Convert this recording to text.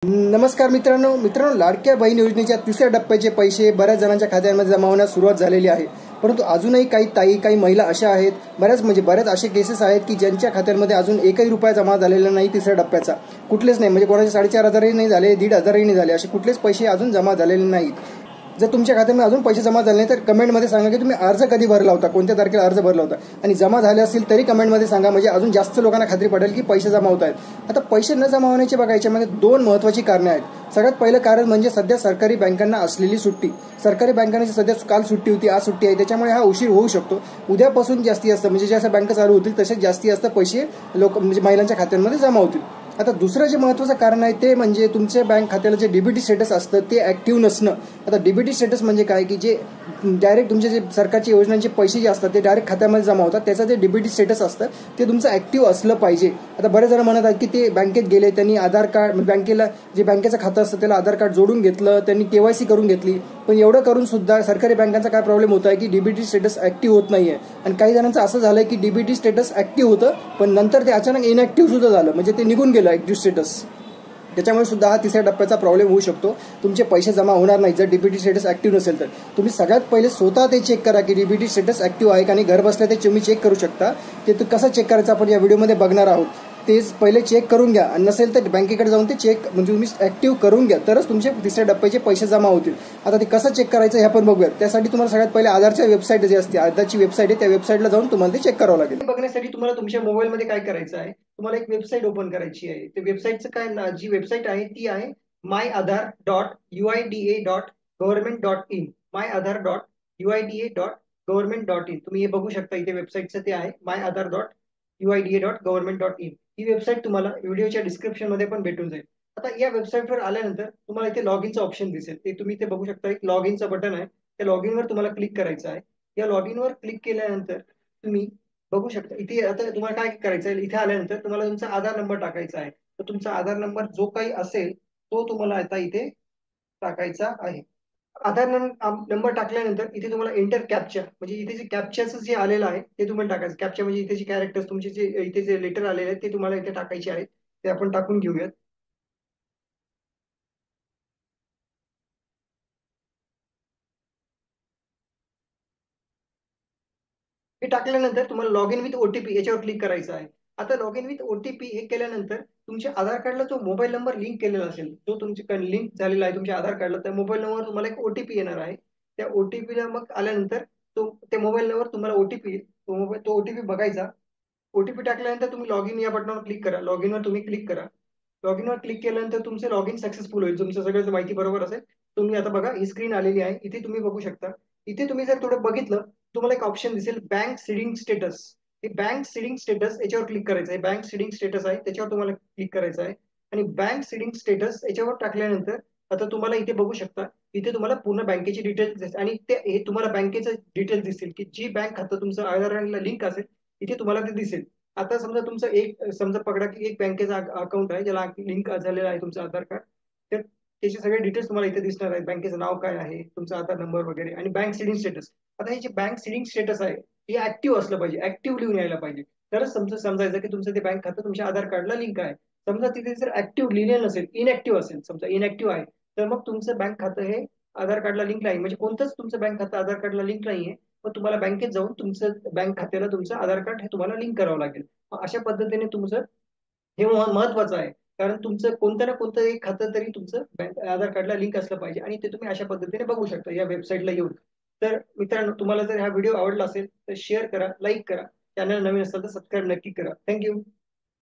नमस्कार मित्रांनो, लाडक्या बहीण योजनेच्या तिसऱ्या टप्प्याचे पैसे बऱ्याच जणांच्या खात्यांमध्ये जमा होण्यास सुरुवात झालेली आहे. परंतु अजूनही काही महिला अशा आहेत, बऱ्याच असे केसेस आहेत की ज्यांच्या खात्यांमध्ये अजून एकही रुपया जमा झालेला नाही. तिसऱ्या टप्प्याचा कुठलेच नाही, म्हणजे कोणाचे 4,500 नाही झाले, 1,500 नाही झाले, असे कुठलेच पैसे अजून जमा झालेले नाहीत. जर तुमच्या खात्यामध्ये अजून पैसे जमा झाले नाही तर कमेंटमध्ये सांगा की तुम्ही अर्ज कधी भरला होता, कोणत्या तारखेला अर्ज भरला होता, आणि जमा झाले असतील तरी कमेंटमध्ये सांगा, म्हणजे अजून जास्त लोकांना खात्री पडेल की पैसे जमा होत आहेत. आता पैसे न जमा होण्याचे बघा, याच्यामध्ये दोन महत्त्वाची कारणे आहेत. सगळ्यात पहिलं कारण म्हणजे सध्या सरकारी बँकांना असलेली सुट्टी. सरकारी बँकांची सध्या काल सुट्टी होती, आज सुट्टी आहे, त्याच्यामुळे हा उशीर होऊ शकतो. उद्यापासून जास्ती असतं, म्हणजे जसं बँका चालू होतील तसेच जास्ती असतं पैसे म्हणजे महिलांच्या खात्यांमध्ये जमा होतील. आता दुसरं जे महत्त्वाचं कारण आहे ते म्हणजे तुमच्या बँक खात्याला जे डीबीटी स्टेटस असतं ते ॲक्टिव्ह नसणं. आता डीबीटी स्टेटस म्हणजे काय की जे डायरेक्ट तुमचे जे सरकारच्या योजनांचे पैसे जे असतात ते डायरेक्ट खात्यामध्ये जमा होतात, त्याचं जे डीबीटी स्टेटस असतं ते तुमचं ॲक्टिव्ह असलं पाहिजे. आता बरेच जण म्हणत आहेत की ते बँकेत गेले, त्यांनी आधार कार्ड, बँकेला जे बँकेचं खातं असतं त्याला आधार कार्ड जोडून घेतलं, त्यांनी KYC करून घेतली, पण एवढं करून सुद्धा सरकारी बँकांचा काय प्रॉब्लेम होत आहे की डीबीटी स्टेटस ॲक्टिव्ह होत नाहीये. आणि काही जणांचं असं झालं की डीबीटी स्टेटस ॲक्टिव्ह होतं पण नंतर ते अचानक इनॲक्टिव्ह सुद्धा झालं, म्हणजे ते निघून गेलं ॲक्टिव्ह स्टेटस. त्याच्यामुळे सुद्धा हा तिसऱ्या टप्प्याचा प्रॉब्लेम होऊ शकतो. तुमचे पैसे जमा होणार नाही जर डीबीटी स्टेटस ॲक्टिव्ह नसेल तर. तुम्ही सगळ्यात पहिले स्वतः ते चेक करा की डीबीटी स्टेटस ॲक्टिव्ह आहे का, आणि घर बसल्या ते तुम्ही चेक करू शकता. ते कसं चेक करायचं आपण या व्हिडिओमध्ये बघणार आहोत. तेच पहिले चेक करून घ्या, आणि नसेल तर बँकेकडे जाऊन ते चेक म्हणजे तुम्ही ॲक्टिव्ह करून घ्या, तरच तुमचे तिसऱ्या टप्प्याचे पैसे जमा होतील. आता ते कसं चेक करायचं हे आपण बघूयात. त्यासाठी तुम्हाला सगळ्यात पहिले आधारच्या वेबसाईट जी असते, आधारची वेबसाईट आहे, त्या वेबसाईटला जाऊन तुम्हाला ते चेक करावं लागेल. बघण्यासाठी तुम्हाला तुमच्या मोबाईलमध्ये काय करायचं आहे, तुम्हाला एक वेबसाईट ओपन करायची आहे. ते वेबसाईटचं काय, जी वेबसाईट आहे ती आहे myaadhar.uida.government.in. myaadhar.uida.government.in. तुम्ही हे बघू शकता, इथे वेबसाईटचं ते आहे myaadhar.uida.government.in. ही वेबसाईट तुम्हाला व्हिडिओच्या डिस्क्रिप्शन मध्ये पण भेटून जाईल. आता या वेबसाईटवर आल्यानंतर तुम्हाला इथे लॉग इनचं ऑप्शन दिसेल, ते तुम्ही इथे बघू शकता. एक लॉग इनचं बटन आहे, त्या लॉग इनवर तुम्हाला क्लिक करायचं आहे. या लॉग इनवर क्लिक केल्यानंतर तुम्ही बघू शकता इथे आता तुम्हाला काय करायचं आहे. इथे आल्यानंतर तुम्हाला तुमचा आधार नंबर टाकायचा आहे. तर तुमचा आधार नंबर जो काही असेल तो तुम्हाला आता इथे टाकायचा आहे. आधार नंबर टाकल्यानंतर इथे तुम्हाला एंटर कॅप्चा, म्हणजे इथे जे कॅप्चाचं जे आलेलं आहे ते तुम्हाला टाकायचं. कॅप्चा म्हणजे इथे जे कॅरेक्टर्स तुमचे जे इथे जे लेटर आलेले आहेत ते तुम्हाला इथे टाकायचे आहेत. ते आपण टाकून घेऊयात. हे टाकल्यानंतर तुम्हाला लॉग इन विथ OTP याच्यावर क्लिक करायचं आहे. आता लॉग इन विथ OTP हे केल्यानंतर तुमच्या आधार कार्डला जो मोबाईल नंबर लिंक केलेला असेल, जो तुमच्या लिंक झालेला आहे तुमच्या आधार कार्डला, त्या मोबाईल नंबरवर तुम्हाला एक OTP येणार आहे. त्या OTPला मग आल्यानंतर त्या मोबाईल नंबर तुम्हाला OTP तो OTP बघायचा. OTP टाकल्यानंतर तुम्ही लॉग इन या बटनावर क्लिक करा. लॉग इनवर तुम्ही क्लिक करा. लॉग इनवर क्लिक केल्यानंतर तुमचं लॉग इन सक्सेसफुल होईल. तुमचं सगळं माहिती बरोबर असेल. तुम्ही आता बघा ही स्क्रीन आलेली आहे, इथे तुम्ही बघू शकता. इथे तुम्ही जर थोडं बघितलं तुम्हाला एक ऑप्शन दिसेल बँक सीडिंग स्टेटस. हे बँक सीडिंग स्टेटस याच्यावर क्लिक करायचं आहे. बँक सीडिंग स्टेटस आहे त्याच्यावर तुम्हाला क्लिक करायचं आहे. आणि बँक सीडिंग स्टेटस याच्यावर टाकल्यानंतर आता तुम्हाला इथे बघू शकता, इथे तुम्हाला पूर्ण बँकेची डिटेल्स दिसतील, आणि ते हे तुम्हाला बँकेचं डिटेल्स दिसतील की जी बँक खातं तुमचं आधारला लिंक असेल इथे तुम्हाला ते दिसेल. आता समजा तुमचं समजा पकडा की एक बँकेचा अकाउंट आहे ज्याला लिंक झालेला आहे तुमचं आधार कार्ड. तर त्याचे सगळे डिटेल्स तुम्हाला इथे दिसणार आहेत. बँकेचं नाव काय आहे, तुमचा आधार नंबर वगैरे, आणि बँक सीडिंग स्टेटस. आता हे जे बँक सीडिंग स्टेटस आहे हे ऍक्टिव्ह असलं पाहिजे, ऍक्टिव्ह लिहून यायला पाहिजे. तरच समजायचं की तुमचं ते बँक खातं तुमच्या आधार कार्डला लिंक आहे. समजा तिथे जर ऍक्टिव्ह लिहिलेलं नसेल, इनऍक्टिव्ह असेल, समजा इनऍक्टिव्ह आहे, तर मग तुमचं बँक खातं हे आधार कार्डला लिंक नाही, म्हणजे कोणतंच तुमचं बँक खातं आधार कार्डला लिंक नाहीये. मग तुम्हाला बँकेत जाऊन तुमचं बँक खात्याला तुमचं आधार कार्ड हे तुम्हाला लिंक करावं लागेल. अशा पद्धतीने तुमचं हे महत्वाचं आहे. कारण तुमचं कोणतं ना कोणतं एक खातं तरी तुमचं बँक आधार कार्डला लिंक असलं पाहिजे, आणि ते तुम्ही अशा पद्धतीने बघू शकता या वेबसाईटला येऊन. तर मित्रांनो, तुम्हाला जर हा व्हिडिओ आवडला असेल तर शेअर करा, लाईक करा, चॅनल नवीन असेल तर सबस्क्राईब नक्की करा. थँक्यू.